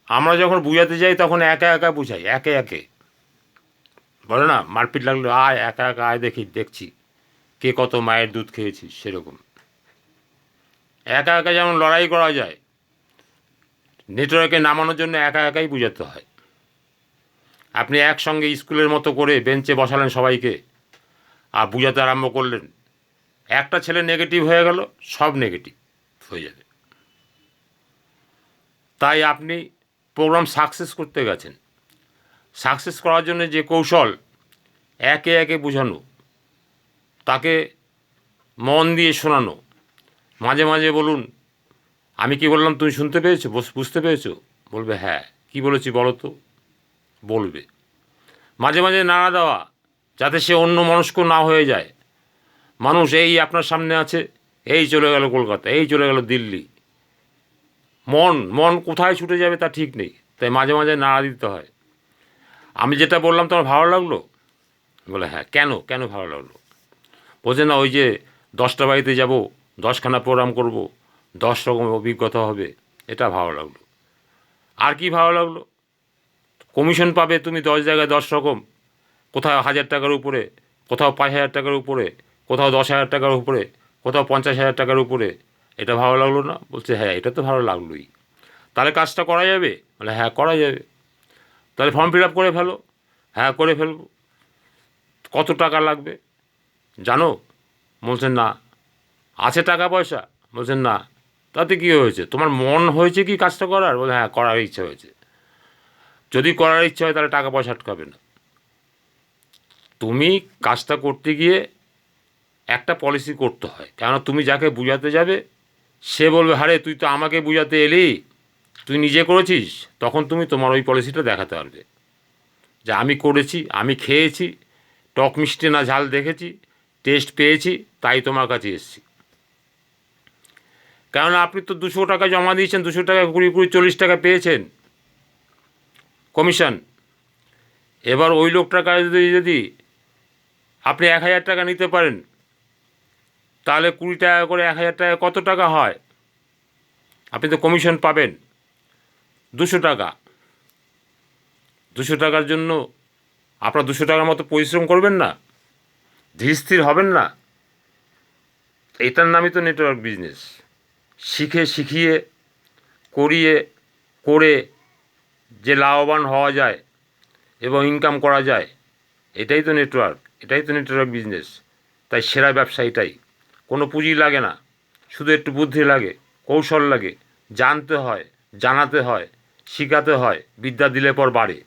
আমরা যখন বুঝাতে যাই তখন একা একা বুঝাই, একে একে বলে না, মারপিট লাগলো আয় একা একা আয় দেখছি কে কত মায়ের দুধ খেয়েছিস, সেরকম একা একা যেমন লড়াই করা যায়, নেটওয়ার্কে নামানোর জন্য একা একাই বুঝাতে হয়। আপনি একসঙ্গে স্কুলের মতো করে বেঞ্চে বসালেন সবাইকে আর বুঝাতে আরম্ভ করলেন, একটা ছেলে নেগেটিভ হয়ে গেল, সব নেগেটিভ হয়ে যাবে। তাই আপনি প্রোগ্রাম সাকসেস করতে গেছেন, সাকসেস করার জন্য যে কৌশল, একে একে বোঝানো, তাকে মন দিয়ে শোনানো, মাঝে মাঝে বলুন আমি কি বললাম তুমি শুনতে পেয়েছো, বুঝতে পেরেছো? বলবে হ্যাঁ। কি বলেছি বলো তো, বলবে। মাঝে মাঝে নাড়া দেওয়া, যাতে সে অন্য মনস্ক না হয়ে যায়। মানুষ এই আপনার সামনে আছে, এই চলে গেল কলকাতা, এই চলে গেল দিল্লি, মন মন কোথায় ছুটে যাবে তা ঠিক নেই। তাই মাঝে মাঝে নাড়া দিতে হয়। আমি যেটা বললাম তোমার ভালো লাগলো? বলে হ্যাঁ। কেন কেন ভালো লাগলো? বোঝে না, ওই যে 10টা বাড়িতে যাব, 10খানা প্রোগ্রাম করব, 10 রকম অভিজ্ঞতা হবে, এটা ভালো লাগলো। আর কি ভালো লাগলো? কমিশন পাবে তুমি 10 জায়গায় 10 রকম, কোথাও 1000 টাকার উপরে, কোথাও 5000 টাকার উপরে, কোথাও 10,000 টাকার উপরে, কোথাও 50,000 টাকার উপরে। এটা ভালো লাগলো না? বলছে হ্যাঁ এটা তো ভালো লাগলোই। তাহলে কাজটা করা যাবে? বলে হ্যাঁ করা যাবে। তাহলে ফর্ম ফিল আপ করে ফেলো। হ্যাঁ করে ফেলবো। কত টাকা লাগবে জানো? বলছেন না। আছে টাকা পয়সা? বলছেন না। তাতে কী হয়েছে, তোমার মন হয়েছে কি কাজটা করার? বলে হ্যাঁ করার ইচ্ছা হয়েছে। যদি করার ইচ্ছা হয় তাহলে টাকা পয়সা আটকাবে না। তুমি কাজটা করতে গিয়ে একটা পলিসি করতে হয়, কেননা তুমি যাকে বুঝাতে যাবে সে বলবে আরে তুই তো আমাকে বুঝাতে এলি, তুই নিজে করেছিস, তখন তুমি তোমার ওই পলিসিটা দেখাতে পারবে যে আমি করেছি, আমি খেয়েছি, টক মিষ্টি না ঝাল দেখেছি, টেস্ট পেয়েছি, তাই তোমার কাছে এসেছি। কেননা আপনি তো 200 টাকা জমা দিয়েছেন, 200 টাকা 20 40 টাকা পেয়েছেন কমিশন। এবার ওই লোকটার কাছে যদি আপনি 1000 টাকা নিতে পারেন, তাহলে 20 টাকা করে 1000 টাকা কত টাকা হয়? আপনি তো কমিশন পাবেন 200 টাকা। 200 টাকার জন্য আপনার 200 টাকার মতো পরিশ্রম করবেন না, ধীর স্থির হবেন না? এটার নামই তো নেটওয়ার্ক বিজনেস। শিখে শিখিয়ে করিয়ে করে যে লাভবান হওয়া যায় এবং ইনকাম করা যায়, এটাই তো নেটওয়ার্ক, এটাই তো নেটওয়ার্ক বিজনেস। তাই সেরা ব্যবসা এটাই। কোনো পুঁজি লাগে না, শুধু একটু বুদ্ধি লাগে, কৌশল লাগে, জানতে হয়, জানাতে হয়, শেখাতে হয়, বিদ্যা দিলে পর বাড়ে।